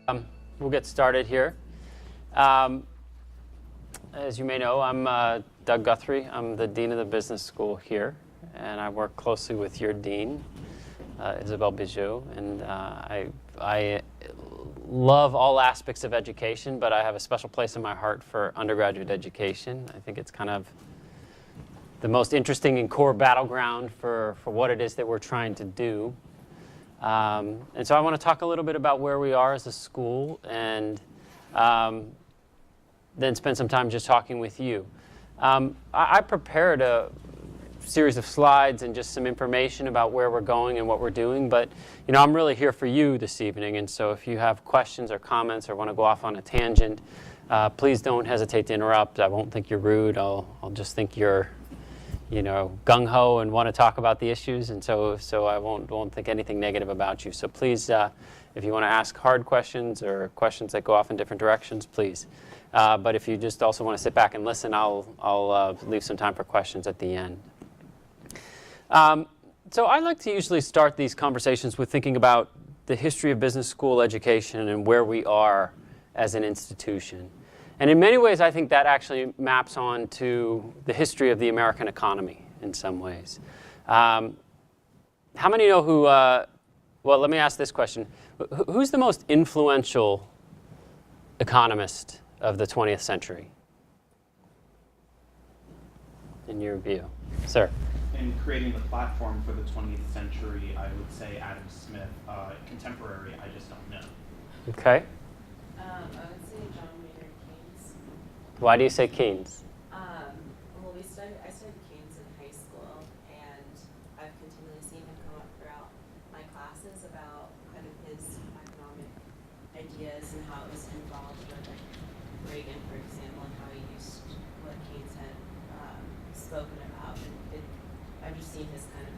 We'll get started here. As you may know, I'm Doug Guthrie. I'm the Dean of the Business School here, and I work closely with your Dean, Isabelle Bijou, and I love all aspects of education, but I have a special place in my heart for undergraduate education. I think it's kind of the most interesting and core battleground for what it is that we're trying to do. And so I want to talk a little bit about where we are as a school, and then spend some time just talking with you. I prepared a series of slides and just some information about where we're going and what we're doing, but I'm really here for you this evening, and so if you have questions or comments or want to go off on a tangent, please don't hesitate to interrupt. I won't think you're rude. I'll just think you're gung-ho and want to talk about the issues, and so I won't think anything negative about you. So please, if you want to ask hard questions or questions that go off in different directions, please. But if you just also want to sit back and listen, I'll leave some time for questions at the end. So I like to usually start these conversations with thinking about the history of business school education and where we are as an institution. And in many ways, I think that actually maps on to the history of the American economy in some ways. How many know who, well, let me ask this question. Who's the most influential economist of the 20th century, in your view? Sir? In creating the platform for the 20th century, I would say Adam Smith. Contemporary, I just don't know. Okay. I would say John Maynard Keynes. Why do you say Keynes? Well, I studied Keynes in high school, and I've continually seen him come up throughout my classes about kind of his economic ideas and how it was involved with Reagan, for example, and how he used what Keynes had spoken about. And I've just seen his kind of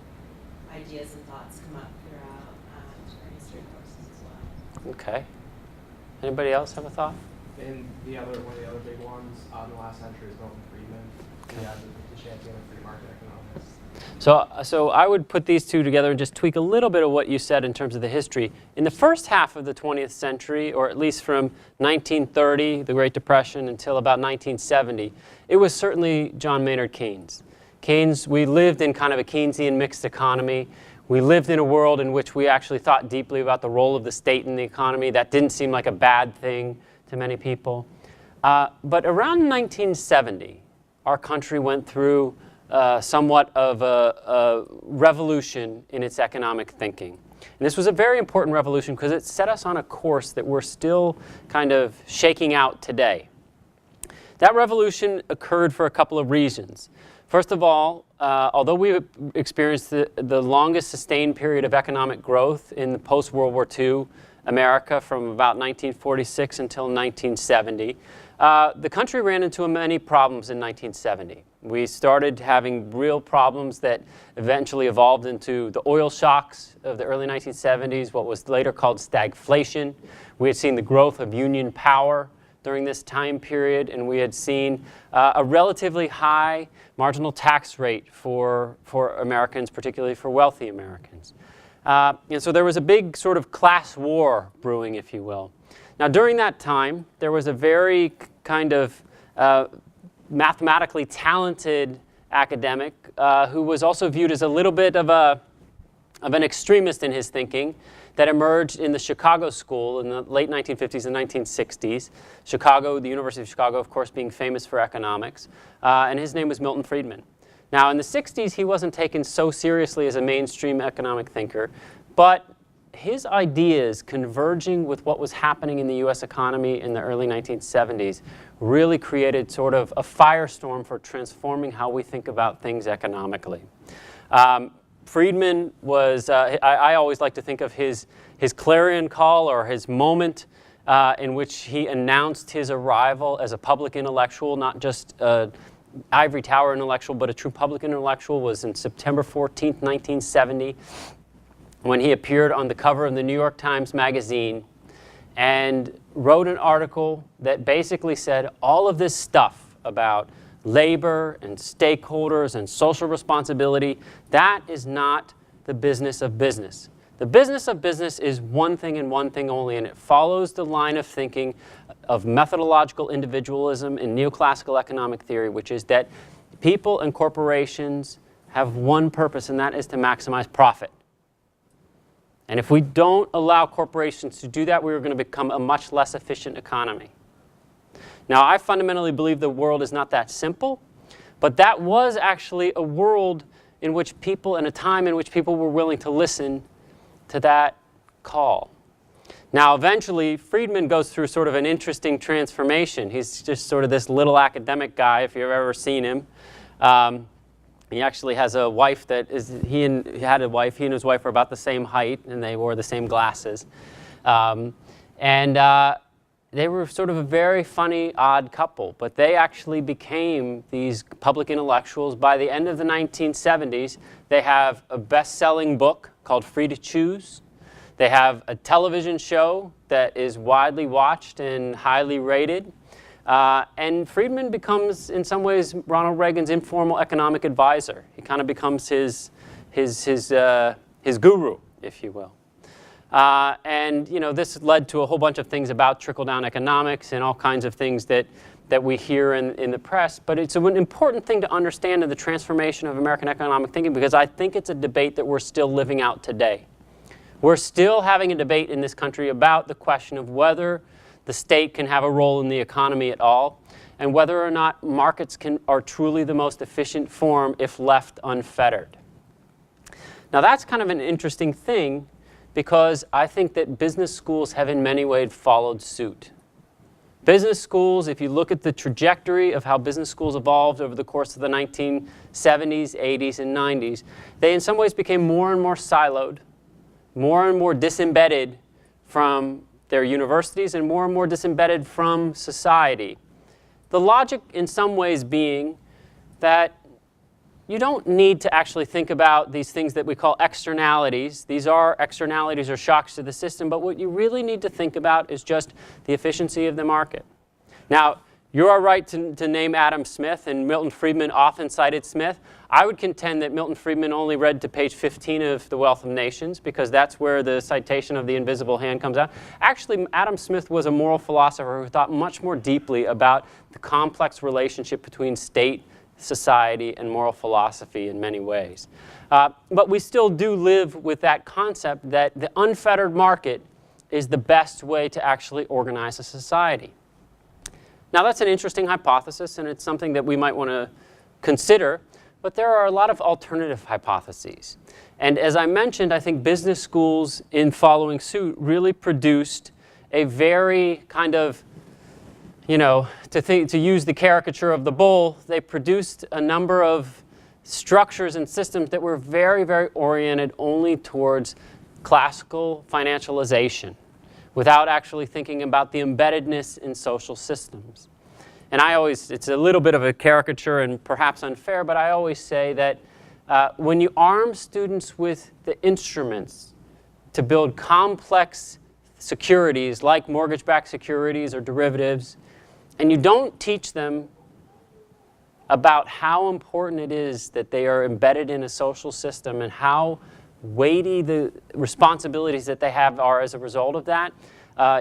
ideas and thoughts come up throughout our history courses as well. Okay. Anybody else have a thought? And one of the other big ones in the last century is Milton Friedman. Yeah, the champion of free market economics. So I would put these two together and just tweak a little bit of what you said in terms of the history. In the first half of the 20th century, or at least from 1930, the Great Depression, until about 1970, it was certainly John Maynard Keynes. Keynes, we lived in kind of a Keynesian mixed economy. We lived in a world in which we actually thought deeply about the role of the state in the economy. That didn't seem like a bad thing to many people. But around 1970, our country went through somewhat of a revolution in its economic thinking. And this was a very important revolution because it set us on a course that we're still kind of shaking out today. That revolution occurred for a couple of reasons. First of all, although we experienced the longest sustained period of economic growth in the post-World War II America from about 1946 until 1970, the country ran into many problems in 1970. We started having real problems that eventually evolved into the oil shocks of the early 1970s, what was later called stagflation. We had seen the growth of union power during this time period, and we had seen a relatively high marginal tax rate for Americans, particularly for wealthy Americans. And so there was a big sort of class war brewing, if you will. Now, during that time, there was a very kind of mathematically talented academic who was also viewed as a little bit of an extremist in his thinking, that emerged in the Chicago School in the late 1950s and 1960s. Chicago, the University of Chicago, of course, being famous for economics. And his name was Milton Friedman. Now, in the 60s, he wasn't taken so seriously as a mainstream economic thinker, but his ideas converging with what was happening in the U.S. economy in the early 1970s really created sort of a firestorm for transforming how we think about things economically. Friedman was, I always like to think of his clarion call or his moment in which he announced his arrival as a public intellectual, not just an ivory tower intellectual, but a true public intellectual, was in September 14th, 1970, when he appeared on the cover of the New York Times Magazine and wrote an article that basically said all of this stuff about labor and stakeholders and social responsibility, that is not the business of business. The business of business is one thing and one thing only, and it follows the line of thinking of methodological individualism in neoclassical economic theory, which is that people and corporations have one purpose, and that is to maximize profit. And if we don't allow corporations to do that, we're going to become a much less efficient economy. Now, I fundamentally believe the world is not that simple, but that was actually a world in which people, and a time in which people were willing to listen to that call. Now, eventually, Friedman goes through sort of an interesting transformation. He's just sort of this little academic guy, if you've ever seen him. He actually has a wife that is, he and his wife are about the same height, and they wore the same glasses. They were sort of a very funny, odd couple, but they actually became these public intellectuals. By the end of the 1970s, they have a best-selling book called Free to Choose. They have a television show that is widely watched and highly rated. And Friedman becomes, in some ways, Ronald Reagan's informal economic advisor. He kind of becomes his guru, if you will. And you know, this led to a whole bunch of things about trickle-down economics and all kinds of things that we hear in the press. But it's an important thing to understand in the transformation of American economic thinking, because I think it's a debate that we're still living out today. We're still having a debate in this country about the question of whether the state can have a role in the economy at all, and whether or not markets are truly the most efficient form if left unfettered. Now, that's kind of an interesting thing, because I think that business schools have in many ways followed suit. Business schools, if you look at the trajectory of how business schools evolved over the course of the 1970s, 80s, and 90s, they in some ways became more and more siloed, more and more disembedded from their universities, and more disembedded from society. The logic in some ways being that you don't need to actually think about these things that we call externalities. These are externalities or shocks to the system, but what you really need to think about is just the efficiency of the market. Now, you are right to name Adam Smith, and Milton Friedman often cited Smith. I would contend that Milton Friedman only read to page 15 of The Wealth of Nations, because that's where the citation of the invisible hand comes out. Actually, Adam Smith was a moral philosopher who thought much more deeply about the complex relationship between state, society, and moral philosophy in many ways. But we still do live with that concept that the unfettered market is the best way to actually organize a society. Now, that's an interesting hypothesis, and it's something that we might want to consider, but there are a lot of alternative hypotheses. And as I mentioned, I think business schools, in following suit, really produced a very kind of, you know, to use the caricature of the bull, they produced a number of structures and systems that were very, very oriented only towards classical financialization, without actually thinking about the embeddedness in social systems. And it's a little bit of a caricature and perhaps unfair, but I always say that when you arm students with the instruments to build complex securities like mortgage-backed securities or derivatives, and you don't teach them about how important it is that they are embedded in a social system and how weighty the responsibilities that they have are as a result of that,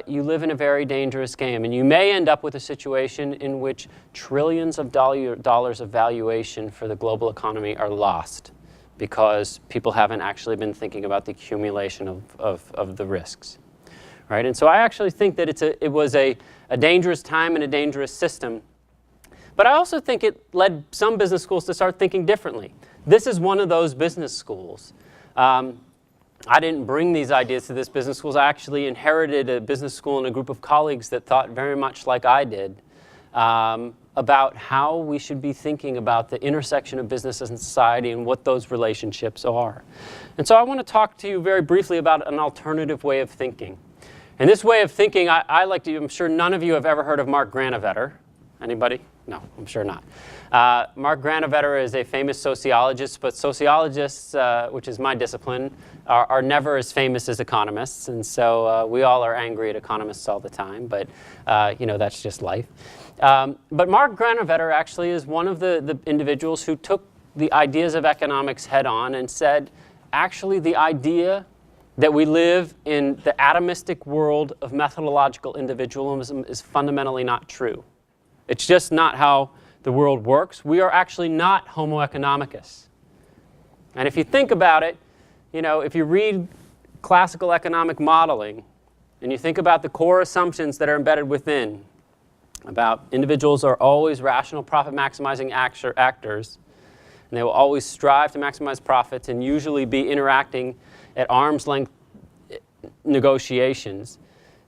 you live in a very dangerous game. And you may end up with a situation in which trillions of dollars of valuation for the global economy are lost because people haven't actually been thinking about the accumulation of the risks. Right? And so I actually think that it was a dangerous time and a dangerous system. But I also think it led some business schools to start thinking differently. This is one of those business schools. I didn't bring these ideas to this business school. I actually inherited a business school and a group of colleagues that thought very much like I did about how we should be thinking about the intersection of business and society and what those relationships are. And so I want to talk to you very briefly about an alternative way of thinking. And this way of thinking, I'm sure none of you have ever heard of Mark Granovetter. Anybody? No, I'm sure not. Mark Granovetter is a famous sociologist, but sociologists, which is my discipline, are never as famous as economists, and so we all are angry at economists all the time, but that's just life. But Mark Granovetter actually is one of the individuals who took the ideas of economics head on and said, actually, the idea that we live in the atomistic world of methodological individualism is fundamentally not true. It's just not how the world works. We are actually not Homo economicus. And if you think about it, if you read classical economic modeling and you think about the core assumptions that are embedded within, about individuals are always rational profit maximizing actors, and they will always strive to maximize profits and usually be interacting at arm's length negotiations.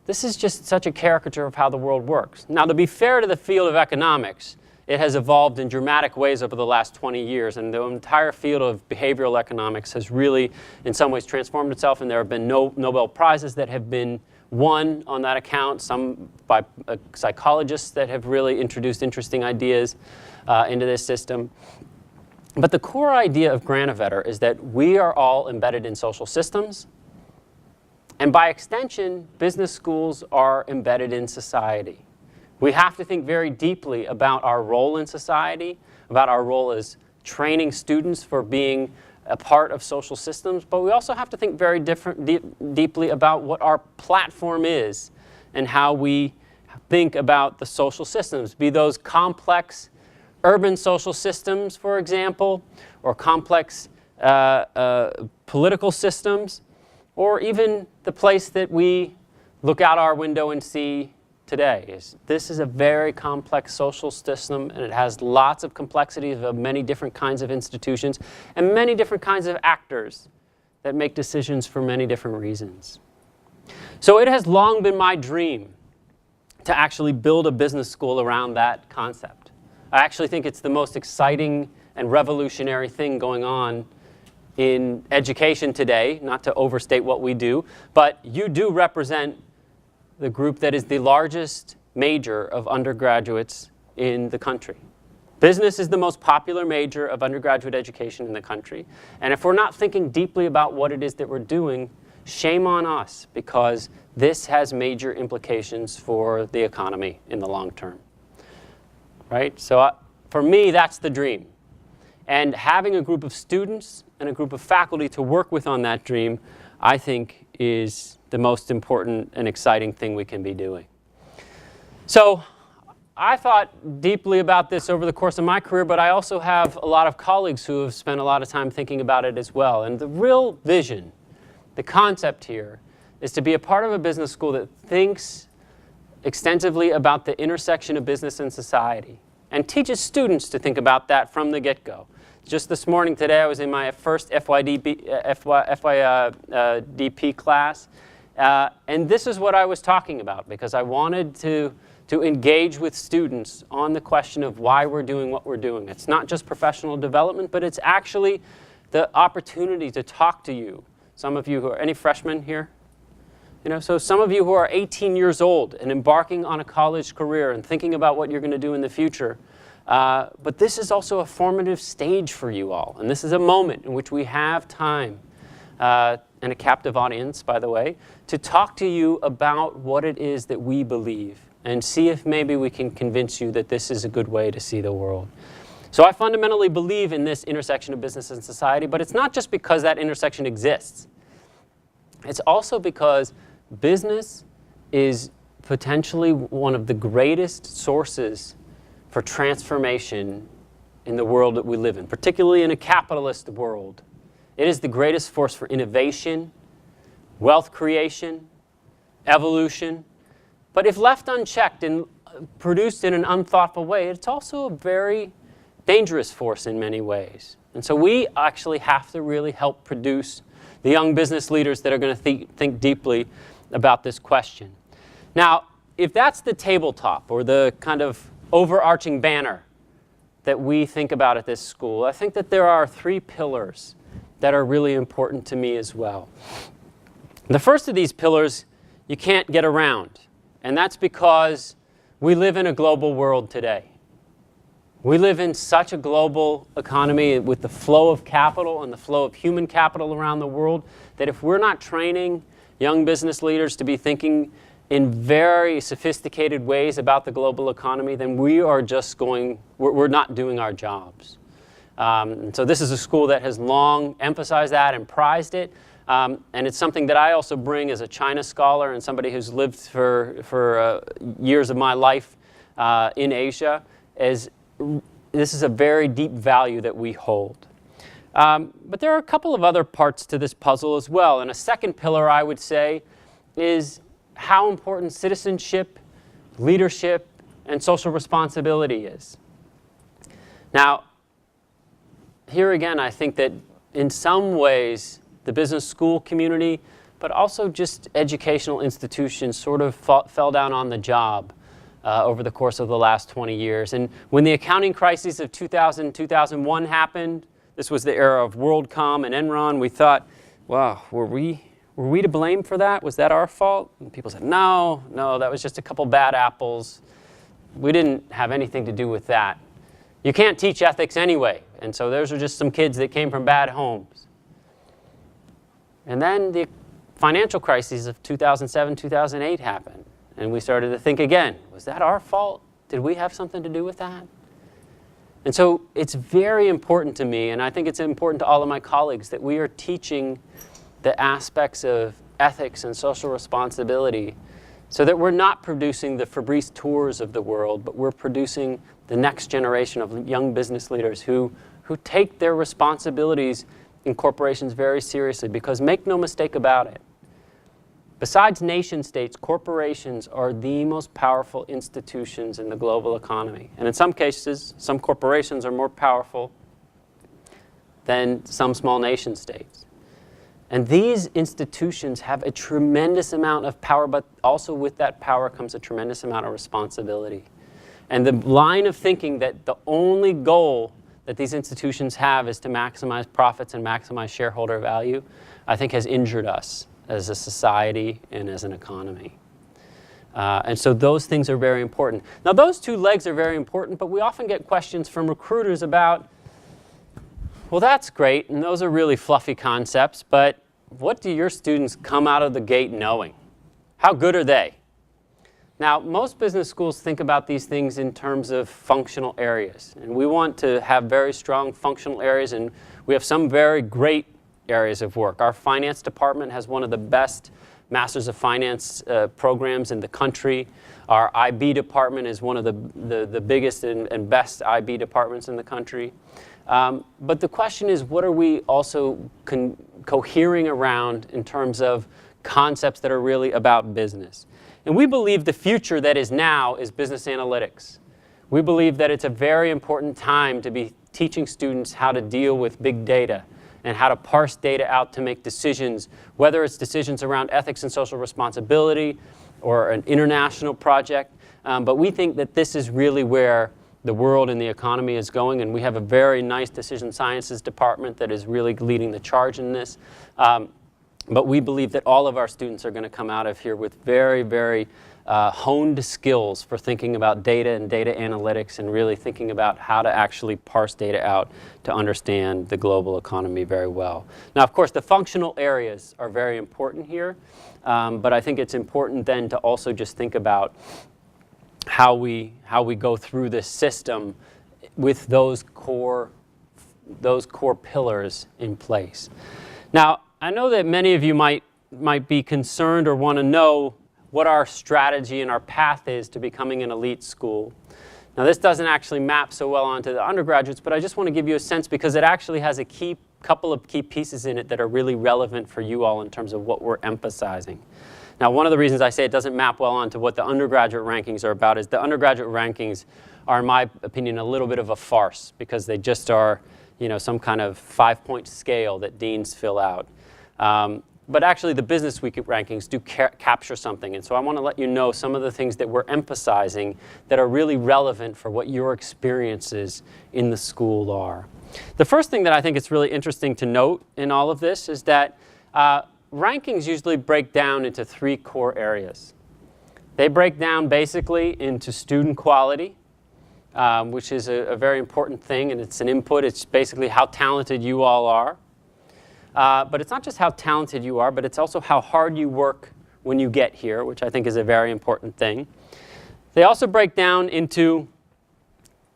This is just such a caricature of how the world works. Now, to be fair to the field of economics, it has evolved in dramatic ways over the last 20 years, and the entire field of behavioral economics has really, in some ways, transformed itself, and there have been Nobel Prizes that have been won on that account, some by psychologists that have really introduced interesting ideas into this system. But the core idea of Granovetter is that we are all embedded in social systems, and by extension, business schools are embedded in society. We have to think very deeply about our role in society, about our role as training students for being a part of social systems, but we also have to think very deeply about what our platform is and how we think about the social systems, be those complex urban social systems, for example, or complex political systems, or even the place that we look out our window and see today. This is a very complex social system, and it has lots of complexities of many different kinds of institutions and many different kinds of actors that make decisions for many different reasons. So it has long been my dream to actually build a business school around that concept. I actually think it's the most exciting and revolutionary thing going on in education today, not to overstate what we do, but you do represent the group that is the largest major of undergraduates in the country. Business is the most popular major of undergraduate education in the country. And if we're not thinking deeply about what it is that we're doing, shame on us, because this has major implications for the economy in the long term. Right? So for me, that's the dream. And having a group of students and a group of faculty to work with on that dream, I think, is the most important and exciting thing we can be doing. So I thought deeply about this over the course of my career, but I also have a lot of colleagues who have spent a lot of time thinking about it as well. And the real vision, the concept here, is to be a part of a business school that thinks extensively about the intersection of business and society and teaches students to think about that from the get-go. Just this morning, today, I was in my first FYDP class, and this is what I was talking about, because I wanted to engage with students on the question of why we're doing what we're doing. It's not just professional development, but it's actually the opportunity to talk to you. Some of you who are, any freshmen here? So some of you who are 18 years old and embarking on a college career and thinking about what you're going to do in the future. But this is also a formative stage for you all. And this is a moment in which we have time, and a captive audience, by the way, to talk to you about what it is that we believe and see if maybe we can convince you that this is a good way to see the world. So I fundamentally believe in this intersection of business and society, but it's not just because that intersection exists. It's also because business is potentially one of the greatest sources for transformation in the world that we live in, particularly in a capitalist world. It is the greatest force for innovation, wealth creation, evolution. But if left unchecked and produced in an unthoughtful way, it's also a very dangerous force in many ways. And so we actually have to really help produce the young business leaders that are going to think deeply about this question. Now, if that's the tabletop or the kind of overarching banner that we think about at this school, I think that there are 3 pillars that are really important to me as well. The first of these pillars you can't get around, and that's because we live in a global world today. We live in such a global economy with the flow of capital and the flow of human capital around the world that if we're not training young business leaders to be thinking in very sophisticated ways about the global economy, then we are just we're not doing our jobs. And so this is a school that has long emphasized that and prized it. And it's something that I also bring as a China scholar and somebody who's lived for years of my life in Asia, as this is a very deep value that we hold. But there are a couple of other parts to this puzzle as well. And a second pillar, I would say, is how important citizenship, leadership, and social responsibility is. Now, here again, I think that in some ways, the business school community, but also just educational institutions sort of fell down on the job over the course of the last 20 years. And when the accounting crises of 2000, 2001 happened, this was the era of WorldCom and Enron, we thought, wow, were we to blame for that? Was that our fault? And people said, no, that was just a couple bad apples. We didn't have anything to do with that. You can't teach ethics anyway. And so those are just some kids that came from bad homes. And then the financial crises of 2007, 2008 happened. And we started to think again, was that our fault? Did we have something to do with that? And so it's very important to me, and I think it's important to all of my colleagues, that we are teaching the aspects of ethics and social responsibility so that we're not producing the Fabrice Tours of the world, but we're producing the next generation of young business leaders who take their responsibilities in corporations very seriously. Because make no mistake about it, besides nation states, corporations are the most powerful institutions in the global economy. And in some cases, some corporations are more powerful than some small nation states. And these institutions have a tremendous amount of power, but also with that power comes a tremendous amount of responsibility. And the line of thinking that the only goal that these institutions have is to maximize profits and maximize shareholder value, I think has injured us as a society and as an economy. And so those things are very important. Now those two legs are very important, but we often get questions from recruiters about, well, that's great, and those are really fluffy concepts, but what do your students come out of the gate knowing? How good are they? Now, most business schools think about these things in terms of functional areas, and we want to have very strong functional areas, and we have some very great areas of work. Our finance department has one of the best Masters of Finance programs in the country. Our IB department is one of the biggest and best IB departments in the country. But the question is, what are we also cohering around in terms of concepts that are really about business? And we believe the future that is now is business analytics. We believe that it's a very important time to be teaching students how to deal with big data and how to parse data out to make decisions, whether it's decisions around ethics and social responsibility or an international project. But we think that this is really where the world and the economy is going, and we have a very nice decision sciences department that is really leading the charge in this. But we believe that all of our students are going to come out of here with very, very honed skills for thinking about data and data analytics and really thinking about how to actually parse data out to understand the global economy very well. Now, of course, the functional areas are very important here, but I think it's important then to also just think about how we go through this system with those core pillars in place. Now, I know that many of you might be concerned or want to know what our strategy and our path is to becoming an elite school. Now, this doesn't actually map so well onto the undergraduates, but I just want to give you a sense because it actually has a couple of key pieces in it that are really relevant for you all in terms of what we're emphasizing. Now, one of the reasons I say it doesn't map well onto what the undergraduate rankings are about is the undergraduate rankings are, in my opinion, a little bit of a farce because they just are, some kind of 5-point scale that deans fill out. But actually, the Business Week rankings do capture something. And so I want to let you know some of the things that we're emphasizing that are really relevant for what your experiences in the school are. The first thing that I think is really interesting to note in all of this is that rankings usually break down into 3 core areas. They break down basically into student quality, which is a very important thing, and it's an input. It's basically how talented you all are. But it's not just how talented you are, but it's also how hard you work when you get here, which I think is a very important thing. They also break down into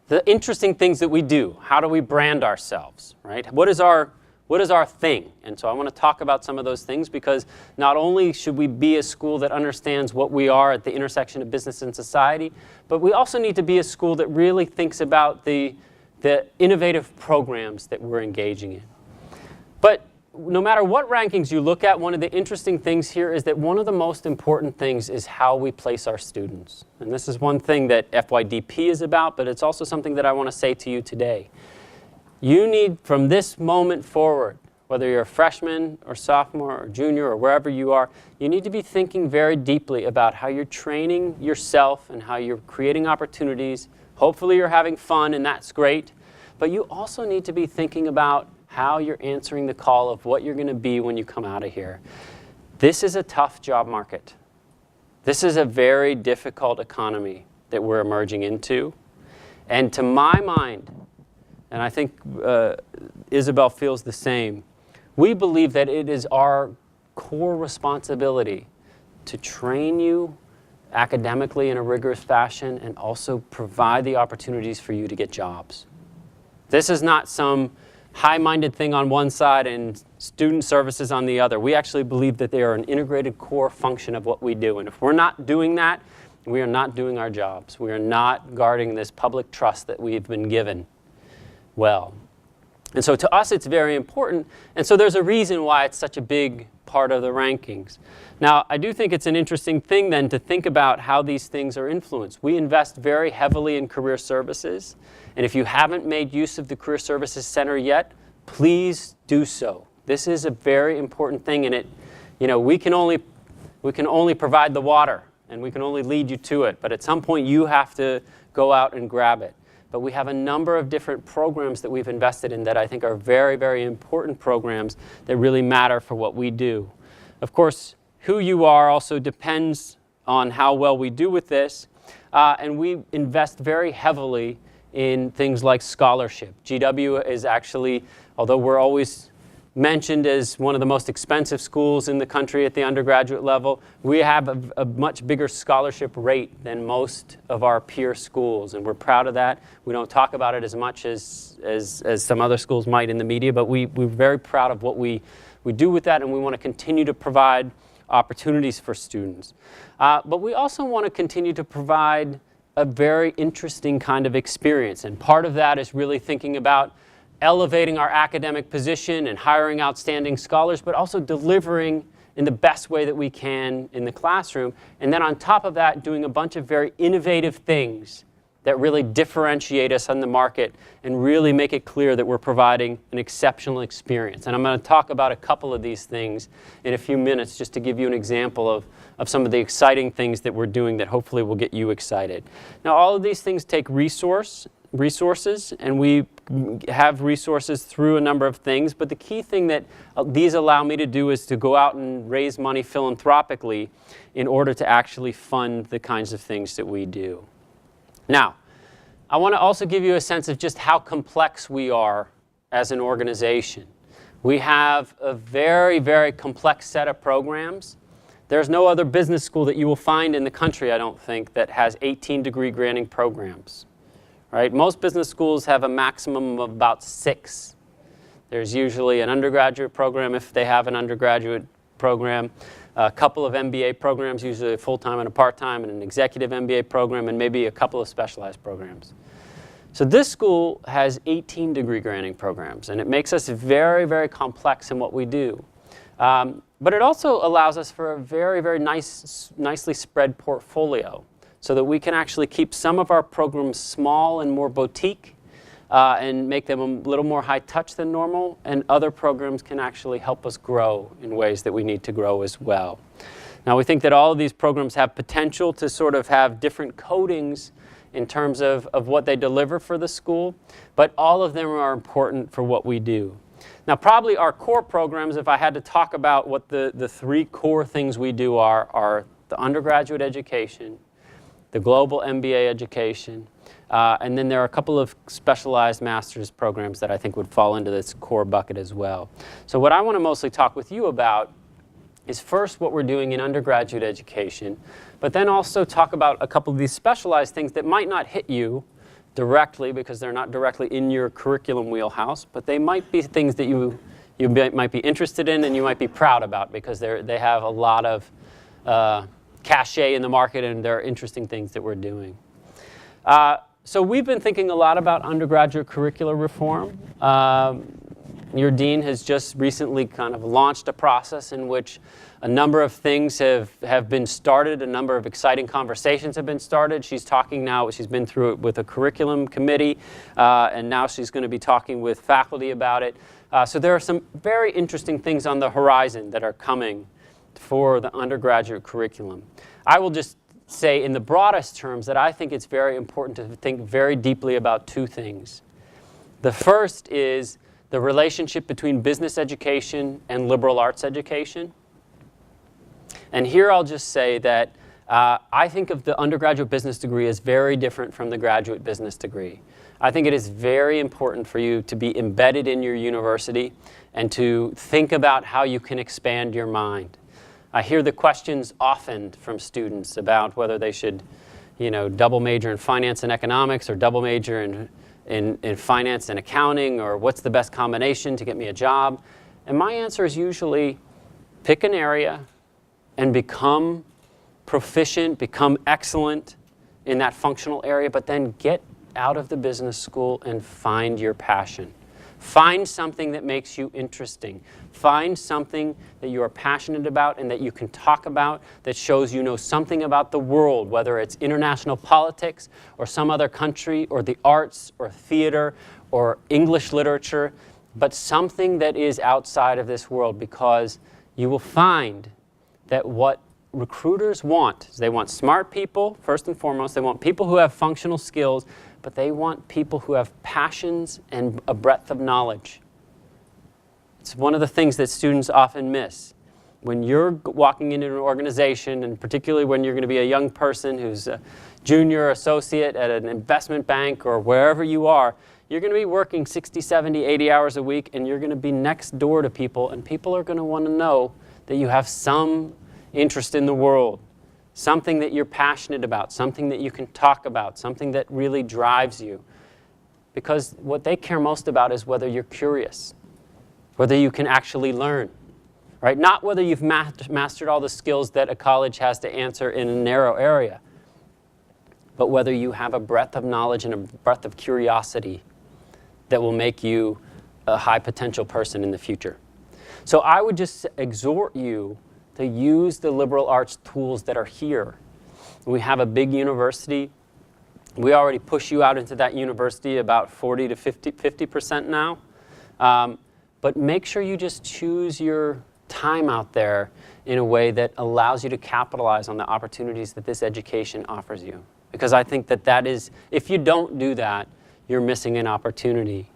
the interesting things that we do. How do we brand ourselves, right? What is our What is our thing? And so I want to talk about some of those things, because not only should we be a school that understands what we are at the intersection of business and society, but we also need to be a school that really thinks about the innovative programs that we're engaging in. But no matter what rankings you look at, one of the interesting things here is that one of the most important things is how we place our students. And this is one thing that FYDP is about, but it's also something that I want to say to you today. You need, from this moment forward, whether you're a freshman or sophomore or junior or wherever you are, you need to be thinking very deeply about how you're training yourself and how you're creating opportunities. Hopefully you're having fun, and that's great. But you also need to be thinking about how you're answering the call of what you're going to be when you come out of here. This is a tough job market. This is a very difficult economy that we're emerging into. And to my mind, and I think Isabel feels the same, we believe that it is our core responsibility to train you academically in a rigorous fashion and also provide the opportunities for you to get jobs. This is not some high-minded thing on one side and student services on the other. We actually believe that they are an integrated core function of what we do. And if we're not doing that, we are not doing our jobs. We are not guarding this public trust that we've been given well. And so to us, it's very important. And so there's a reason why it's such a big part of the rankings. Now, I do think it's an interesting thing then to think about how these things are influenced. We invest very heavily in career services. And if you haven't made use of the Career Services Center yet, please do so. This is a very important thing, and we can only provide the water, and we can only lead you to it. But at some point, you have to go out and grab it. But we have a number of different programs that we've invested in that I think are very, very important programs that really matter for what we do. Of course, who you are also depends on how well we do with this. And we invest very heavily in things like scholarship. GW is actually, although we're always mentioned as one of the most expensive schools in the country at the undergraduate level, we have a much bigger scholarship rate than most of our peer schools, and we're proud of that. We don't talk about it as much as some other schools might in the media, but we're very proud of what we do with that, and we want to continue to provide opportunities for students. But we also want to continue to provide a very interesting kind of experience, and part of that is really thinking about elevating our academic position and hiring outstanding scholars, but also delivering in the best way that we can in the classroom. And then on top of that, doing a bunch of very innovative things that really differentiate us on the market and really make it clear that we're providing an exceptional experience. And I'm going to talk about a couple of these things in a few minutes just to give you an example of some of the exciting things that we're doing that hopefully will get you excited. Now, all of these things take resources, and we have resources through a number of things, but the key thing that these allow me to do is to go out and raise money philanthropically in order to actually fund the kinds of things that we do. Now, I want to also give you a sense of just how complex we are as an organization. We have a very, very complex set of programs. There's no other business school that you will find in the country, I don't think, that has 18-degree granting programs. Right? Most business schools have a maximum of about 6. There's usually an undergraduate program if they have an undergraduate program, a couple of MBA programs, usually a full-time and a part-time, and an executive MBA program, and maybe a couple of specialized programs. So this school has 18-degree granting programs, and it makes us very, very complex in what we do. But it also allows us for a very, very nicely spread portfolio, so that we can actually keep some of our programs small and more boutique and make them a little more high touch than normal, and other programs can actually help us grow in ways that we need to grow as well. Now, we think that all of these programs have potential to sort of have different codings in terms of what they deliver for the school, but all of them are important for what we do. Now, probably our core programs, if I had to talk about what the 3 core things we do are the undergraduate education, the global MBA education, and then there are a couple of specialized master's programs that I think would fall into this core bucket as well. So what I want to mostly talk with you about is first what we're doing in undergraduate education, but then also talk about a couple of these specialized things that might not hit you directly because they're not directly in your curriculum wheelhouse, but they might be things that you you might be interested in and you might be proud about, because they have a lot of cachet in the market, and there are interesting things that we're doing. So we've been thinking a lot about undergraduate curricular reform. Your dean has just recently kind of launched a process in which a number of things have been started, a number of exciting conversations have been started. She's talking now, she's been through it with a curriculum committee, and now she's going to be talking with faculty about it. So there are some very interesting things on the horizon that are coming for the undergraduate curriculum. I will just say in the broadest terms that I think it's very important to think very deeply about two things. The first is the relationship between business education and liberal arts education. And here I'll just say that I think of the undergraduate business degree as very different from the graduate business degree. I think it is very important for you to be embedded in your university and to think about how you can expand your mind. I hear the questions often from students about whether they should, double major in finance and economics, or double major in finance and accounting, or what's the best combination to get me a job. And my answer is usually pick an area and become proficient, become excellent in that functional area, but then get out of the business school and find your passion. Find something that makes you interesting. Find something that you are passionate about and that you can talk about, that shows you know something about the world, whether it's international politics or some other country or the arts or theater or English literature, but something that is outside of this world, because you will find that what recruiters want is they want smart people, first and foremost. They want people who have functional skills, but they want people who have passions and a breadth of knowledge. It's one of the things that students often miss. When you're walking into an organization, and particularly when you're going to be a young person who's a junior associate at an investment bank or wherever you are, you're going to be working 60, 70, 80 hours a week, and you're going to be next door to people, and people are going to want to know that you have some interest in the world, something that you're passionate about, something that you can talk about, something that really drives you. Because what they care most about is whether you're curious, whether you can actually learn, right? Not whether you've mastered all the skills that a college has to answer in a narrow area, but whether you have a breadth of knowledge and a breadth of curiosity that will make you a high potential person in the future. So I would just exhort you to use the liberal arts tools that are here. We have a big university. We already push you out into that university about 40 to 50% now. But make sure you just choose your time out there in a way that allows you to capitalize on the opportunities that this education offers you. Because I think that is, if you don't do that, you're missing an opportunity.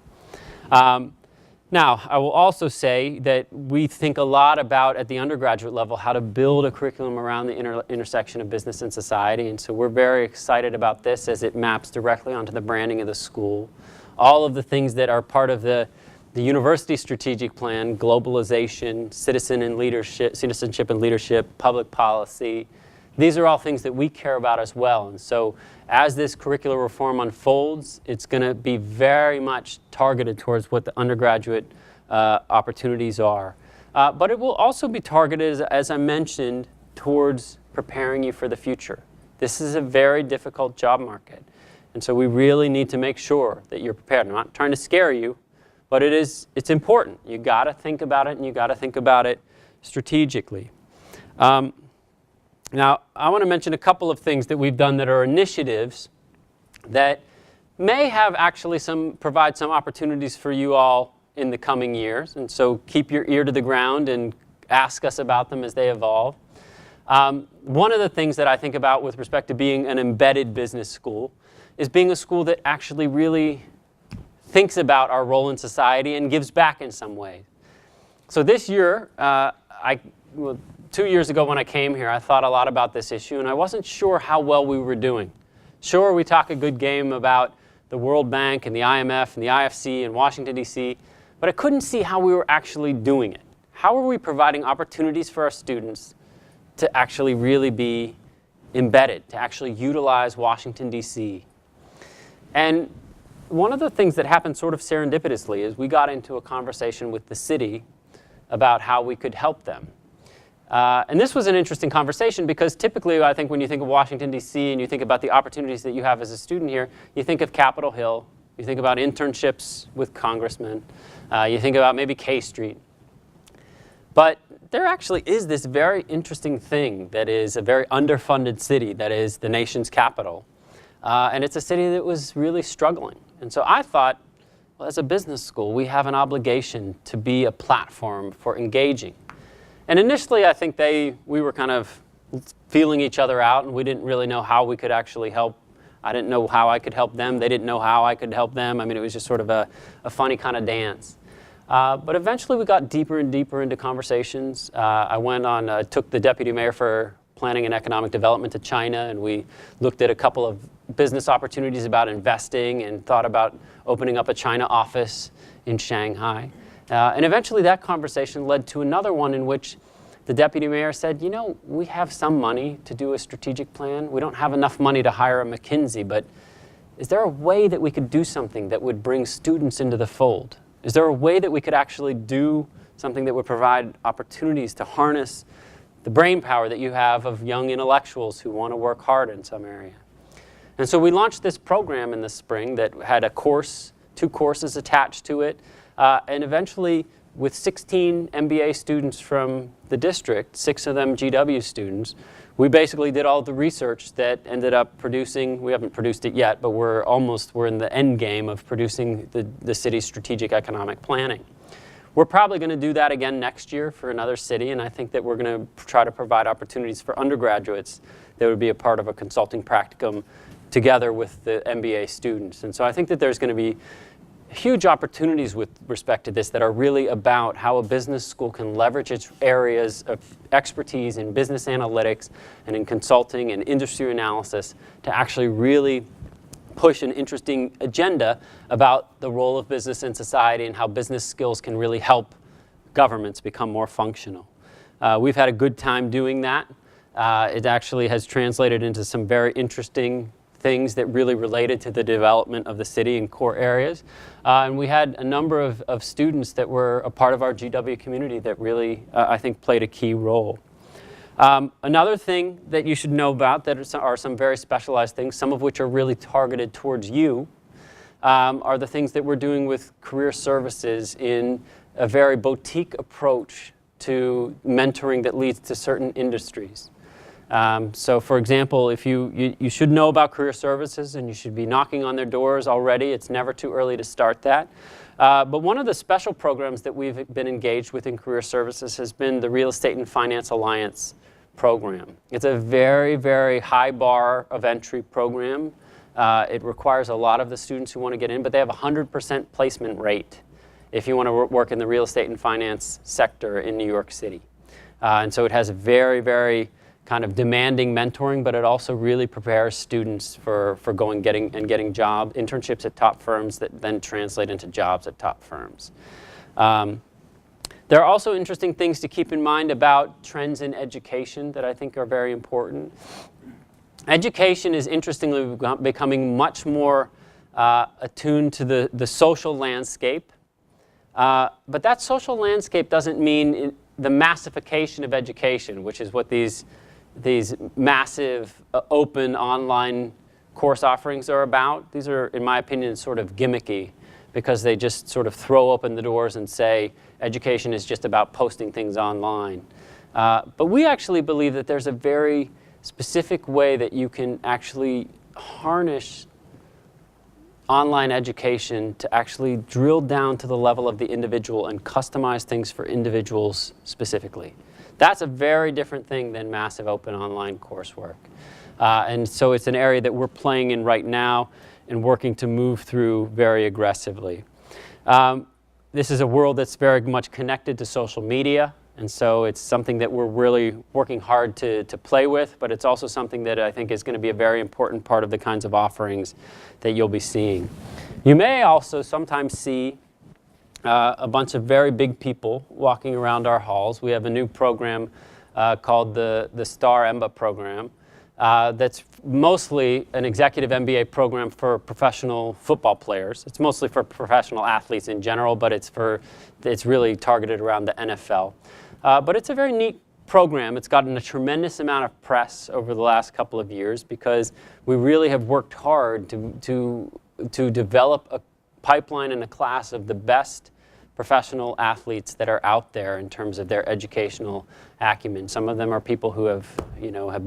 Now, I will also say that we think a lot about, at the undergraduate level, how to build a curriculum around the intersection of business and society. And so we're very excited about this as it maps directly onto the branding of the school. All of the things that are part of the university strategic plan, globalization, citizenship and leadership, public policy, these are all things that we care about as well. And so as this curricular reform unfolds, it's going to be very much targeted towards what the undergraduate opportunities are. But it will also be targeted, as I mentioned, towards preparing you for the future. This is a very difficult job market. And so we really need to make sure that you're prepared. I'm not trying to scare you, but it's important. You got to think about it, and you got to think about it strategically. Now, I want to mention a couple of things that we've done that are initiatives that may have actually provide some opportunities for you all in the coming years. And so keep your ear to the ground and ask us about them as they evolve. One of the things that I think about with respect to being an embedded business school is being a school that actually really thinks about our role in society and gives back in some way. So this year, 2 years ago when I came here, I thought a lot about this issue, and I wasn't sure how well we were doing. Sure, we talk a good game about the World Bank and the IMF and the IFC and Washington, D.C., but I couldn't see how we were actually doing it. How are we providing opportunities for our students to actually really be embedded, to actually utilize Washington, D.C.? And one of the things that happened sort of serendipitously is we got into a conversation with the city about how we could help them. And this was an interesting conversation because typically I think when you think of Washington, D.C. and you think about the opportunities that you have as a student here, you think of Capitol Hill, you think about internships with congressmen, you think about maybe K Street. But there actually is this very interesting thing that is a very underfunded city that is the nation's capital. And it's a city that was really struggling. And so I thought, well, as a business school, we have an obligation to be a platform for engaging. And initially, I think we were kind of feeling each other out, and we didn't really know how we could actually help. I didn't know how I could help them. They didn't know how I could help them. I mean, it was just sort of a funny kind of dance. But eventually, we got deeper and deeper into conversations. I took the deputy mayor for planning and economic development to China, and we looked at a couple of business opportunities about investing and thought about opening up a China office in Shanghai. And eventually that conversation led to another one in which the deputy mayor said, you know, we have some money to do a strategic plan. We don't have enough money to hire a McKinsey, but is there a way that we could do something that would bring students into the fold? Is there a way that we could actually do something that would provide opportunities to harness the brain power that you have of young intellectuals who want to work hard in some area? And so we launched this program in the spring that had a course, 2 courses attached to it. And eventually, with 16 MBA students from the district, 6 of them GW students, we basically did all the research that ended up producing, we haven't produced it yet, but we're in the end game of producing the city's strategic economic planning. We're probably going to do that again next year for another city, and I think that we're going to try to provide opportunities for undergraduates that would be a part of a consulting practicum together with the MBA students. And so I think that there's going to be huge opportunities with respect to this that are really about how a business school can leverage its areas of expertise in business analytics and in consulting and industry analysis to actually really push an interesting agenda about the role of business in society and how business skills can really help governments become more functional. We've had a good time doing that. It actually has translated into some very interesting things that really related to the development of the city in core areas. And we had a number of students that were a part of our GW community that really, I think, played a key role. Another thing that you should know about that are some very specialized things, some of which are really targeted towards you, are the things that we're doing with career services in a very boutique approach to mentoring that leads to certain industries. So for example, if you should know about career services and you should be knocking on their doors already. It's never too early to start that. But one of the special programs that we've been engaged with in career services has been the Real Estate and Finance Alliance program. It's a very, very high bar of entry program. It requires a lot of the students who want to get in, but they have a 100% placement rate if you want to work in the real estate and finance sector in New York City. And so it has a very, very kind of demanding mentoring, but it also really prepares students for getting internships at top firms that then translate into jobs at top firms. There are also interesting things to keep in mind about trends in education that I think are very important. Education is interestingly becoming much more attuned to the social landscape. But that social landscape doesn't mean the massification of education, which is what these massive open online course offerings are about. These are, in my opinion, sort of gimmicky because they just sort of throw open the doors and say education is just about posting things online. But we actually believe that there's a very specific way that you can actually harness online education to actually drill down to the level of the individual and customize things for individuals specifically. That's a very different thing than massive open online coursework. And so it's an area that we're playing in right now and working to move through very aggressively. This is a world that's very much connected to social media, and so it's something that we're really working hard to play with, but it's also something that I think is going to be a very important part of the kinds of offerings that you'll be seeing. You may also sometimes see a bunch of very big people walking around our halls. We have a new program called the STAR EMBA program that's mostly an executive MBA program for professional football players. It's mostly for professional athletes in general, but it's really targeted around the NFL. But it's a very neat program. It's gotten a tremendous amount of press over the last couple of years because we really have worked hard to develop a pipeline and a class of the best professional athletes that are out there in terms of their educational acumen. Some of them are people who have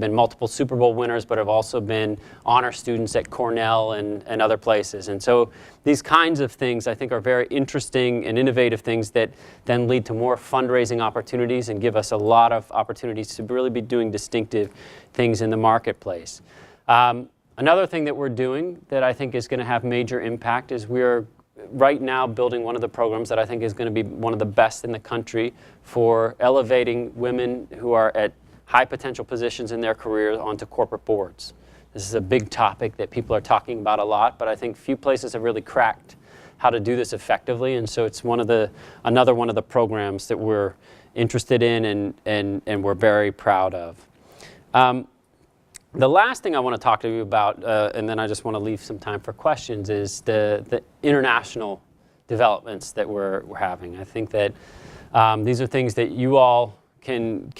been multiple Super Bowl winners, but have also been honor students at Cornell and other places. And so these kinds of things, I think, are very interesting and innovative things that then lead to more fundraising opportunities and give us a lot of opportunities to really be doing distinctive things in the marketplace. Another thing that we're doing that I think is going to have major impact is we're right now building one of the programs that I think is going to be one of the best in the country for elevating women who are at high potential positions in their careers onto corporate boards. This is a big topic that people are talking about a lot, but I think few places have really cracked how to do this effectively, and so it's another one of the programs that we're interested in and we're very proud of. The last thing I want to talk to you about, and then I just want to leave some time for questions, is the international developments that we're having. I think that these are things that you all can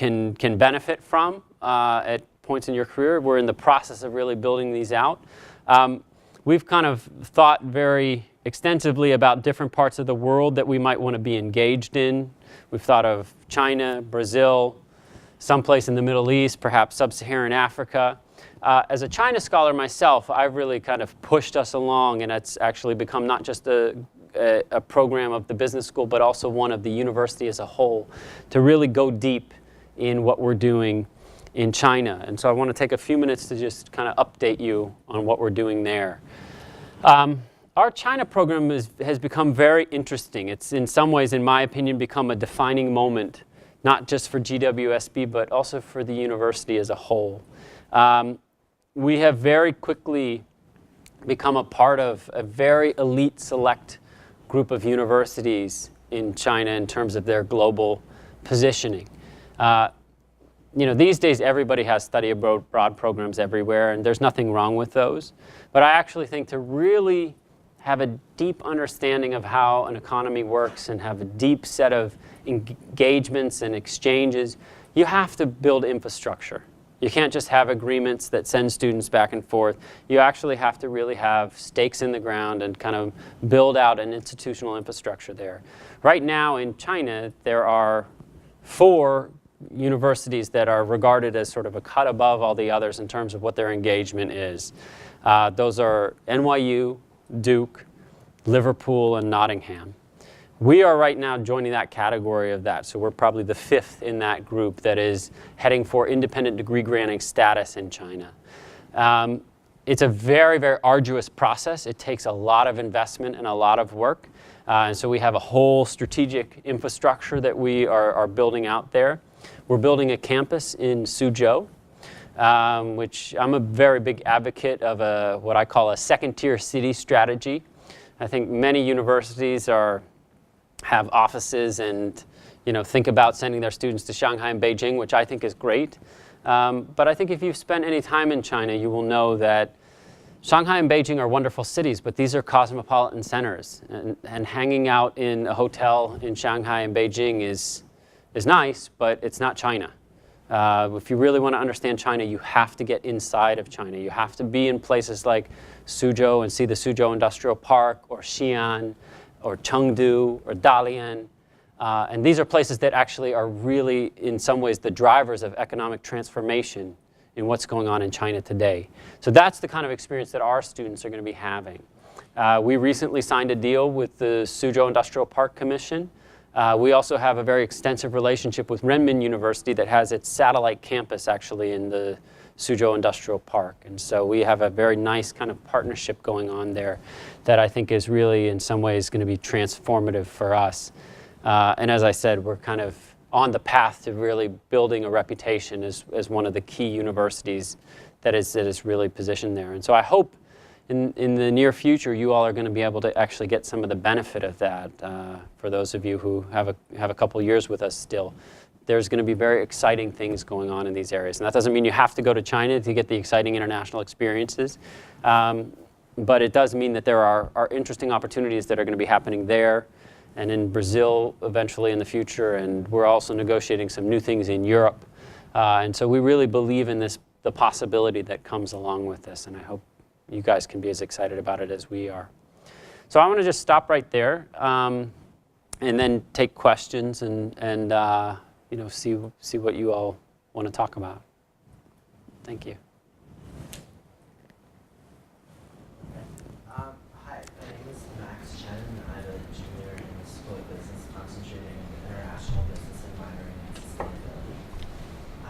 benefit from at points in your career. We're in the process of really building these out. We've kind of thought very extensively about different parts of the world that we might want to be engaged in. We've thought of China, Brazil, someplace in the Middle East, perhaps sub-Saharan Africa. As a China scholar myself, I've really kind of pushed us along, and it's actually become not just a program of the business school, but also one of the university as a whole, to really go deep in what we're doing in China. And so I want to take a few minutes to just kind of update you on what we're doing there. Our China program has become very interesting. It's in some ways, in my opinion, become a defining moment, not just for GWSB, but also for the university as a whole. We have very quickly become a part of a very elite select group of universities in China in terms of their global positioning. These days everybody has study abroad programs everywhere, and there's nothing wrong with those. But I actually think to really have a deep understanding of how an economy works and have a deep set of engagements and exchanges, you have to build infrastructure. You can't just have agreements that send students back and forth. You actually have to really have stakes in the ground and kind of build out an institutional infrastructure there. Right now in China, there are 4 universities that are regarded as sort of a cut above all the others in terms of what their engagement is. Those are NYU, Duke, Liverpool, and Nottingham. We are right now joining that category of that, so we're probably the 5th in that group that is heading for independent degree granting status in China. It's a very, very arduous process. It takes a lot of investment and a lot of work, and so we have a whole strategic infrastructure that we are building out there. We're building a campus in Suzhou, which I'm a very big advocate of what I call a second-tier city strategy. I think many universities have offices and think about sending their students to Shanghai and Beijing, which I think is great. But I think if you've spent any time in China, you will know that Shanghai and Beijing are wonderful cities, but these are cosmopolitan centers. And hanging out in a hotel in Shanghai and Beijing is nice, but it's not China. If you really want to understand China, you have to get inside of China. You have to be in places like Suzhou and see the Suzhou Industrial Park, or Xi'an, or Chengdu, or Dalian. And these are places that actually are really, in some ways, the drivers of economic transformation in what's going on in China today. So that's the kind of experience that our students are going to be having. We recently signed a deal with the Suzhou Industrial Park Commission. We also have a very extensive relationship with Renmin University that has its satellite campus actually in the Suzhou Industrial Park. And so we have a very nice kind of partnership going on there that I think is really in some ways going to be transformative for us. And as I said, we're kind of on the path to really building a reputation as one of the key universities that is really positioned there. And so I hope in the near future you all are going to be able to actually get some of the benefit of that. For those of you who have a couple years with us still, there's going to be very exciting things going on in these areas. And that doesn't mean you have to go to China to get the exciting international experiences. But it does mean that there are interesting opportunities that are going to be happening there and in Brazil eventually in the future. And we're also negotiating some new things in Europe. And so we really believe in the possibility that comes along with this. And I hope you guys can be as excited about it as we are. So I want to just stop right there and then take questions and you know, see what you all want to talk about. Thank you. Hi, my name is Max Chen. I'm a junior in the School of Business, concentrating in international business and minoring in sustainability.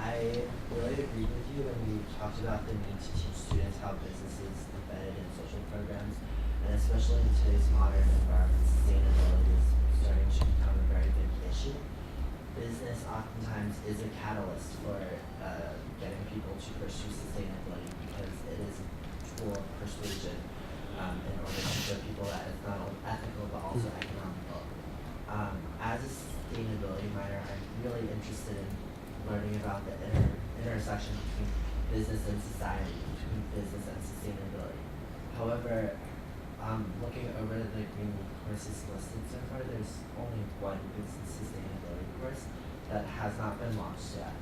I really agreed with you when you talked about the need to teach students how business is embedded in social programs, and especially in today's modern environment, sustainability is starting to become a very big issue. Business oftentimes is a catalyst for getting people to pursue sustainability because it is a tool of persuasion in order to show people that it's not only ethical but also economical. As a sustainability minor, I'm really interested in learning about the intersection between business and society, between business and sustainability. However, looking over the green courses listed so far, there's only one business sustainability course that has not been launched yet.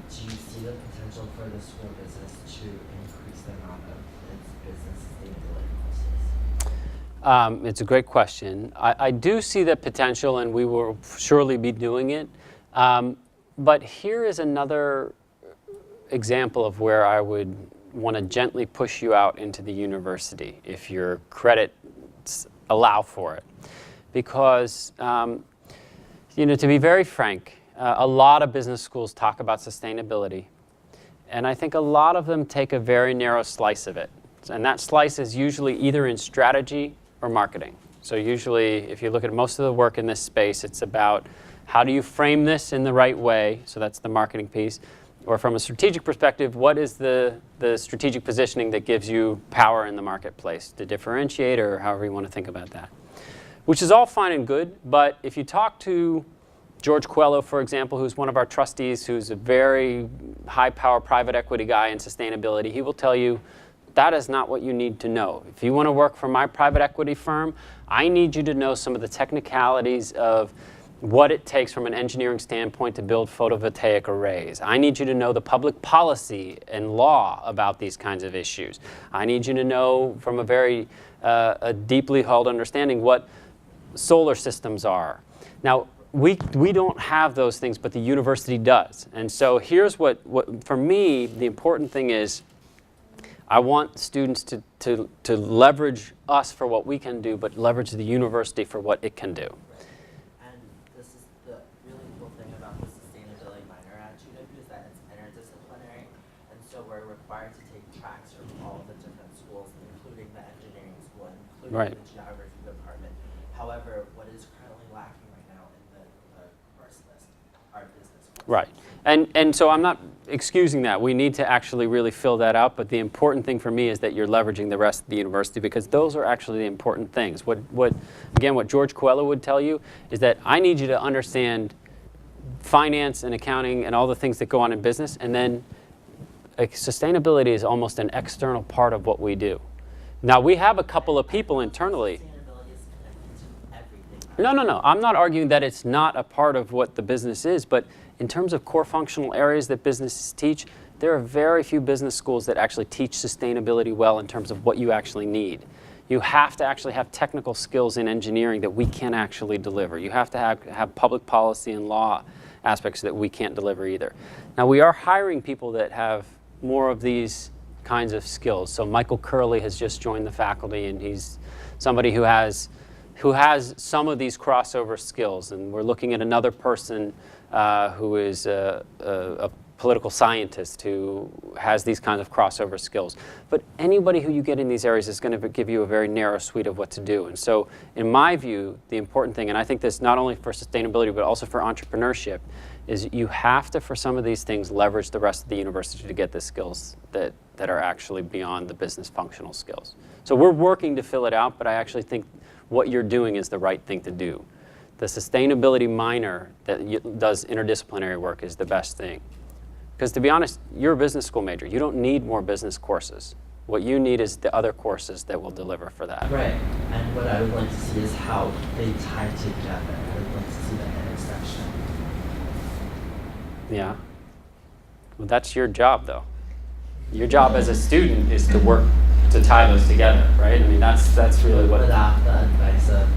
Do you see the potential for the School of Business to increase the amount of its business sustainability courses? It's a great question. I do see the potential, and we will surely be doing it. But here is another example of where I would want to gently push you out into the university if your credits allow for it. Because, you know, to be very frank, a lot of business schools talk about sustainability. And I think a lot of them take a very narrow slice of it. And that slice is usually either in strategy or marketing. So usually, if you look at most of the work in this space, it's about how do you frame this in the right way? So that's the marketing piece. Or from a strategic perspective, what is the strategic positioning that gives you power in the marketplace to differentiate, or however you want to think about that? Which is all fine and good, but if you talk to George Coelho, for example, who's one of our trustees, who's a very high-power private equity guy in sustainability, he will tell you that is not what you need to know. If you want to work for my private equity firm, I need you to know some of the technicalities of what it takes from an engineering standpoint to build photovoltaic arrays. I need you to know the public policy and law about these kinds of issues. I need you to know from a very a deeply held understanding what solar systems are. Now, we don't have those things, but the university does. And so here's what for me, the important thing is I want students to leverage us for what we can do, but leverage the university for what it can do. Right. The geography department. However, what is currently lacking right now in the course list are business courses. Right. And so I'm not excusing that. We need to actually really fill that out, but the important thing for me is that you're leveraging the rest of the university, because those are actually the important things. What George Coelho would tell you is that I need you to understand finance and accounting and all the things that go on in business, and then sustainability is almost an external part of what we do. Now, we have a couple of people internally. Sustainability is connected to everything. No. I'm not arguing that it's not a part of what the business is, but in terms of core functional areas that businesses teach, there are very few business schools that actually teach sustainability well in terms of what you actually need. You have to actually have technical skills in engineering that we can't actually deliver. You have to have public policy and law aspects that we can't deliver either. Now, we are hiring people that have more of these kinds of skills. So Michael Curley has just joined the faculty, and he's somebody who has some of these crossover skills. And we're looking at another person who is a political scientist who has these kinds of crossover skills. But anybody who you get in these areas is going to give you a very narrow suite of what to do. And so in my view, the important thing, and I think this not only for sustainability but also for entrepreneurship, is you have to, for some of these things, leverage the rest of the university to get the skills that are actually beyond the business functional skills. So we're working to fill it out, but I actually think what you're doing is the right thing to do. the sustainability minor that does interdisciplinary work is the best thing. Because to be honest, you're a business school major. You don't need more business courses. What you need is the other courses that will deliver for that. Right. And what I would like to see is how they tie together. I would like to see the intersection. Yeah. Well, that's your job, though. Your job as a student is to work to tie those together, right? I mean, that's really what. Without the advice of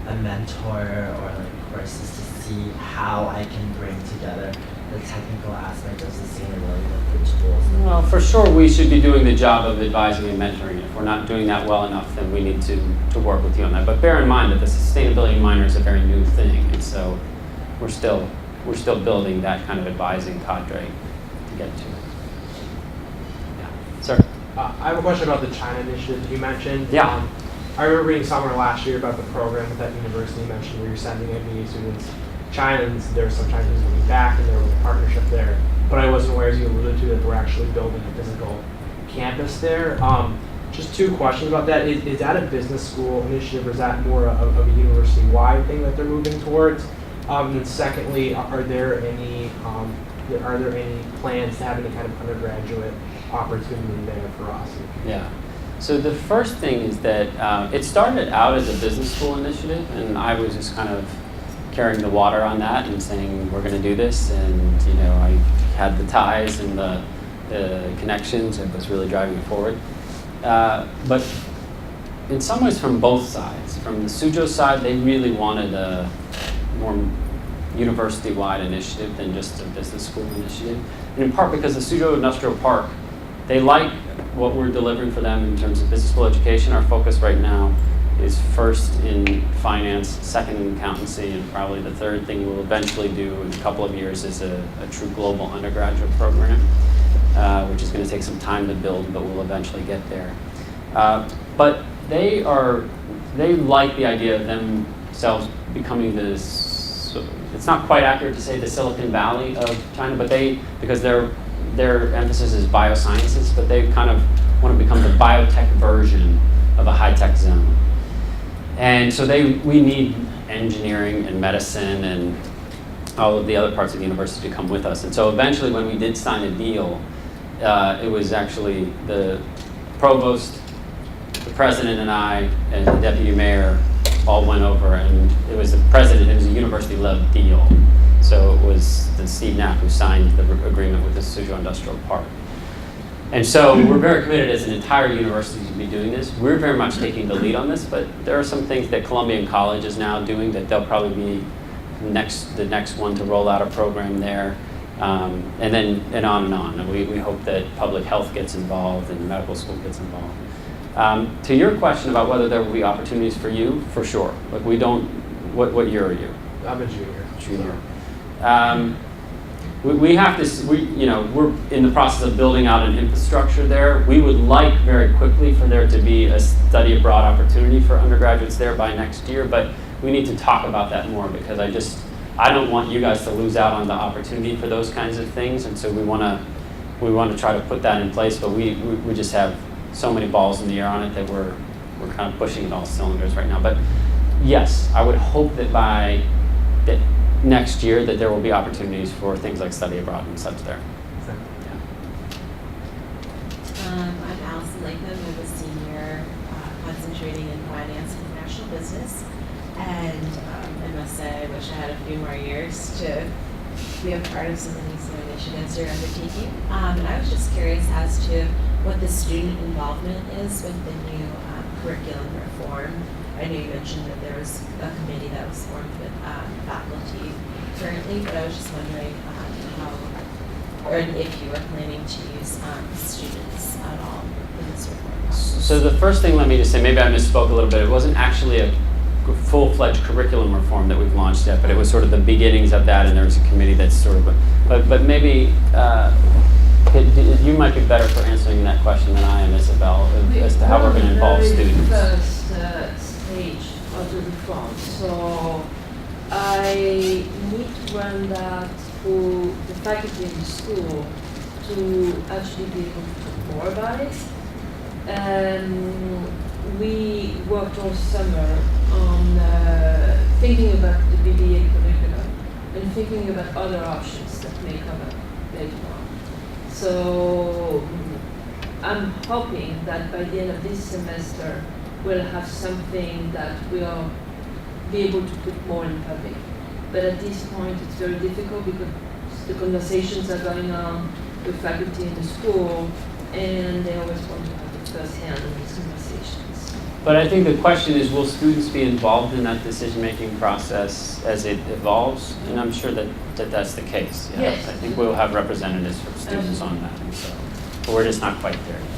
a mentor or like courses to see how I can bring together the technical aspect of sustainability with the tools. Well, for sure, we should be doing the job of advising and mentoring. If we're not doing that well enough, then we need to work with you on that. But bear in mind that the sustainability minor is a very new thing, and so we're still building that kind of advising cadre to get to. Yeah, sir. I have a question about the China initiative you mentioned. Yeah. I remember reading somewhere last year about the program with that university you mentioned where you're sending MBA students to China, and there were some Chinese coming back, and there was a partnership there. But I wasn't aware, as you alluded to, that we're actually building a physical campus there. Just two questions about that. Is that a business school initiative, or is that more of a university-wide thing that they're moving towards? And then secondly, are there any plans to have any kind of undergraduate opportunity there for us? Yeah. So the first thing is that it started out as a business school initiative, and I was just kind of carrying the water on that and saying we're going to do this, and I had the ties and the connections that was really driving it forward. But in some ways, from both sides, from the Suzhou side, they really wanted a more university-wide initiative than just a business school initiative, and in part because the Suzhou Industrial Park, they like what we're delivering for them in terms of business school education. Our focus right now is first in finance, second in accountancy, and probably the third thing we'll eventually do in a couple of years is a true global undergraduate program, which is going to take some time to build, but we'll eventually get there. But they like the idea of themselves becoming this, it's not quite accurate to say the Silicon Valley of China, but because their emphasis is biosciences, but they kind of want to become the biotech version of a high-tech zone. And so we need engineering and medicine and all of the other parts of the university to come with us. And so eventually when we did sign a deal, it was actually the provost, the president and I, and the deputy mayor all went over, and it was a university-led deal. So it was Steve Knapp who signed the agreement with the Suzhou Industrial Park. And so we're very committed as an entire university to be doing this. We're very much taking the lead on this, but there are some things that Columbian College is now doing that they'll probably be the next one to roll out a program there, and on and on. And we hope that public health gets involved and medical school gets involved. To your question about whether there will be opportunities for you, for sure. Like what year are you? I'm a junior. Junior. We're in the process of building out an infrastructure there. We would like very quickly for there to be a study abroad opportunity for undergraduates there by next year, but we need to talk about that more because I don't want you guys to lose out on the opportunity for those kinds of things, and so we want to try to put that in place, but we just have so many balls in the air on it that we're kind of pushing it all cylinders right now. But yes, I would hope that by next year that there will be opportunities for things like study abroad and such there. I'm Allison Latham. I'm a senior concentrating in finance and international business. And I must say, I wish I had a few more years to be a part of some of these new initiatives you're undertaking. And I was just curious as to what the student involvement is with the new curriculum reform. I know you mentioned that there was a committee that was formed with faculty currently, but I was just wondering if you were planning to use students at all in this reform process. So the first thing, let me just say, maybe I misspoke a little bit. It wasn't actually a full-fledged curriculum reform that we've launched yet, but it was sort of the beginnings of that, and there was a committee that's sort of, but maybe you might be better for answering that question than I am, Isabel, as to how we're going to involve students. First stage of the reform. So I need to run that for the faculty in the school to actually be able to talk more about it. We worked all summer on thinking about the BBA curriculum and thinking about other options that may come up later on. So I'm hoping that by the end of this semester, we'll have something that will be able to put more in public. But at this point, it's very difficult because the conversations are going on with faculty in the school, and they always want to have the first hand in these conversations. But I think the question is, will students be involved in that decision-making process as it evolves? And I'm sure that that's the case. Yeah. Yes. I think we'll have representatives from students on that. And so, but we're just not quite there yet.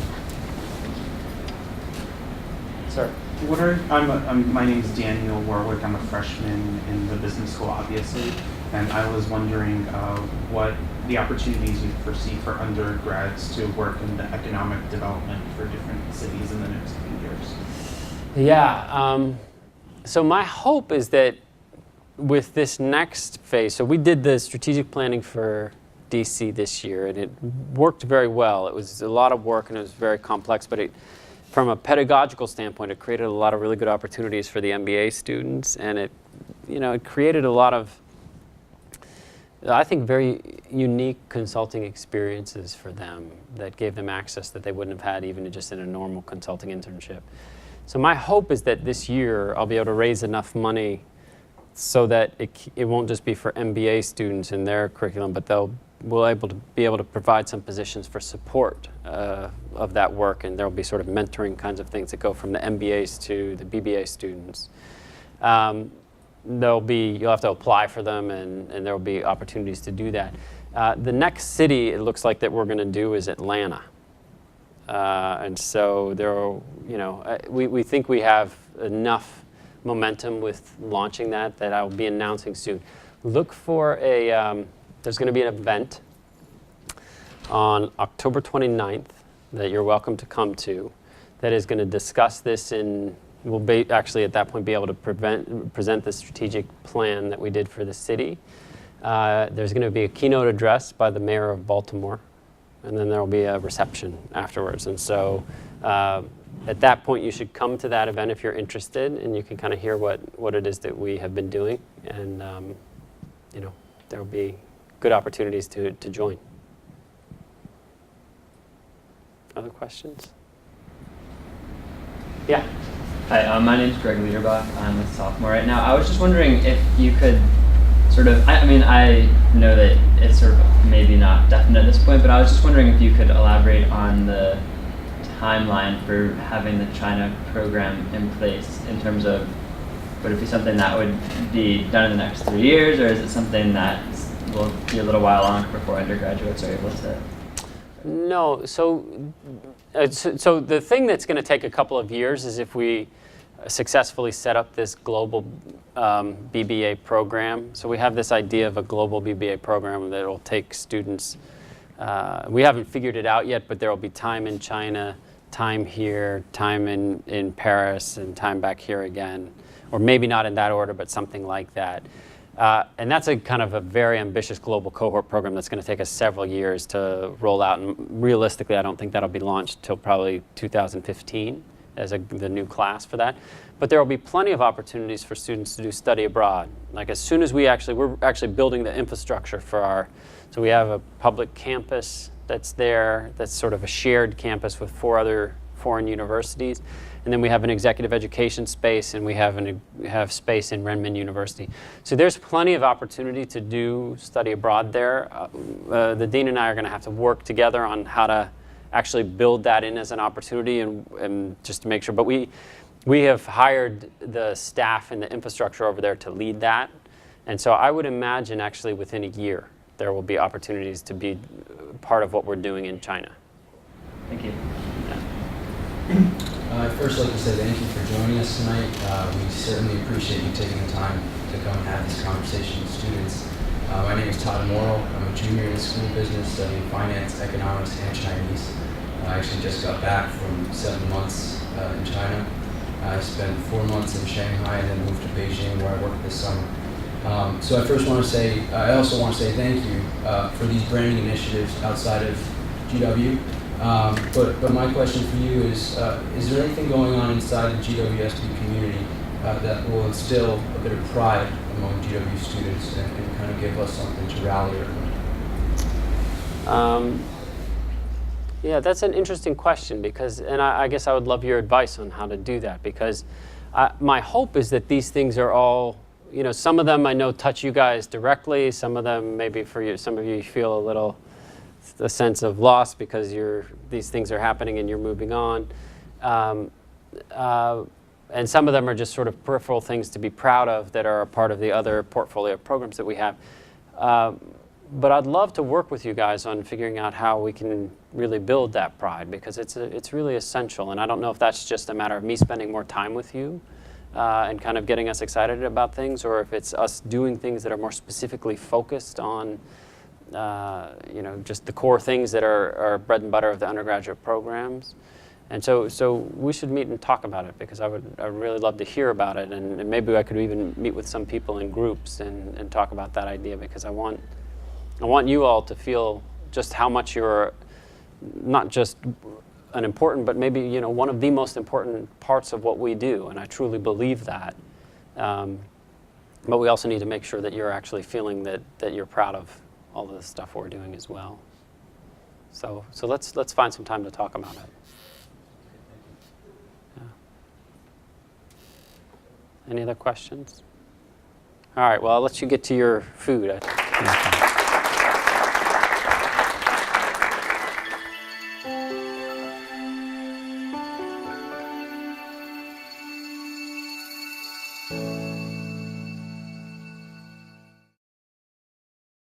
Sir. My name is Daniel Warwick. I'm a freshman in the business school, obviously, and I was wondering what the opportunities you foresee for undergrads to work in the economic development for different cities in the next few years. Yeah. So my hope is that with this next phase, so we did the strategic planning for DC this year, and it worked very well. It was a lot of work, and it was very complex, but from a pedagogical standpoint, it created a lot of really good opportunities for the MBA students, and it created a lot of, I think, very unique consulting experiences for them that gave them access that they wouldn't have had even just in a normal consulting internship. So my hope is that this year I'll be able to raise enough money so that it won't just be for MBA students in their curriculum, but we'll be able to provide some positions for support of that work, and there'll be sort of mentoring kinds of things that go from the MBAs to the BBA students. You'll have to apply for them, and there'll be opportunities to do that. The next city it looks like that we're going to do is Atlanta, and so we think we have enough momentum with launching that I'll be announcing soon. Look for there's going to be an event on October 29th that you're welcome to come to that is going to discuss this, and we'll actually at that point be able to present the strategic plan that we did for the city. There's going to be a keynote address by the mayor of Baltimore, and then there will be a reception afterwards. And so at that point, you should come to that event if you're interested, and you can kind of hear what it is that we have been doing, and there will be good opportunities to join. Other questions? Yeah. Hi, my name's Greg Liederbach. I'm a sophomore right now. I was just wondering if you could sort of, I know that it's sort of maybe not definite at this point, but I was just wondering if you could elaborate on the timeline for having the China program in place in terms of, would it be something that would be done in the next 3 years, or is it something that will be a little while longer before undergraduates are able to? No, so the thing that's going to take a couple of years is if we successfully set up this global BBA program. So we have this idea of a global BBA program that will take students. We haven't figured it out yet, but there will be time in China, time here, time in Paris, and time back here again. Or maybe not in that order, but something like that. And that's a kind of a very ambitious global cohort program that's going to take us several years to roll out. And realistically, I don't think that'll be launched till probably 2015 as the new class for that. But there will be plenty of opportunities for students to do study abroad. Like as soon as we're actually building the infrastructure for so we have a public campus that's there, that's sort of a shared campus with 4 other foreign universities. And then we have an executive education space, and we have space in Renmin University. So there's plenty of opportunity to do study abroad there. The dean and I are going to have to work together on how to actually build that in as an opportunity, and just to make sure. But we have hired the staff and the infrastructure over there to lead that. And so I would imagine actually within a year there will be opportunities to be part of what we're doing in China. Thank you. I'd first like to say thank you for joining us tonight. We certainly appreciate you taking the time to come and have this conversation with students. My name is Todd Morrow. I'm a junior in the School of Business studying finance, economics, and Chinese. I actually just got back from 7 months in China. I spent 4 months in Shanghai and then moved to Beijing where I worked this summer. So I also want to say thank you for these branding initiatives outside of GW. But my question for you is there anything going on inside the GWSB community that will instill a bit of pride among GW students and kind of give us something to rally around? Yeah, that's an interesting question because, and I guess I would love your advice on how to do that because my hope is that these things are all, you know, some of them I know touch you guys directly, some of them maybe for you, some of you feel a sense of loss because these things are happening and you're moving on. And some of them are just sort of peripheral things to be proud of that are a part of the other portfolio of programs that we have. But I'd love to work with you guys on figuring out how we can really build that pride because it's really essential. And I don't know if that's just a matter of me spending more time with you and kind of getting us excited about things, or if it's us doing things that are more specifically focused on you know, just the core things that are bread and butter of the undergraduate programs. And so we should meet and talk about it because I'd really love to hear about it, and maybe I could even meet with some people in groups and talk about that idea because I want you all to feel just how much you're not just an important, but maybe, you know, one of the most important parts of what we do, and I truly believe that. But we also need to make sure that you're actually feeling that you're proud of all of the stuff we're doing as well. So let's find some time to talk about it. Yeah. Any other questions? All right, well, I'll let you get to your food.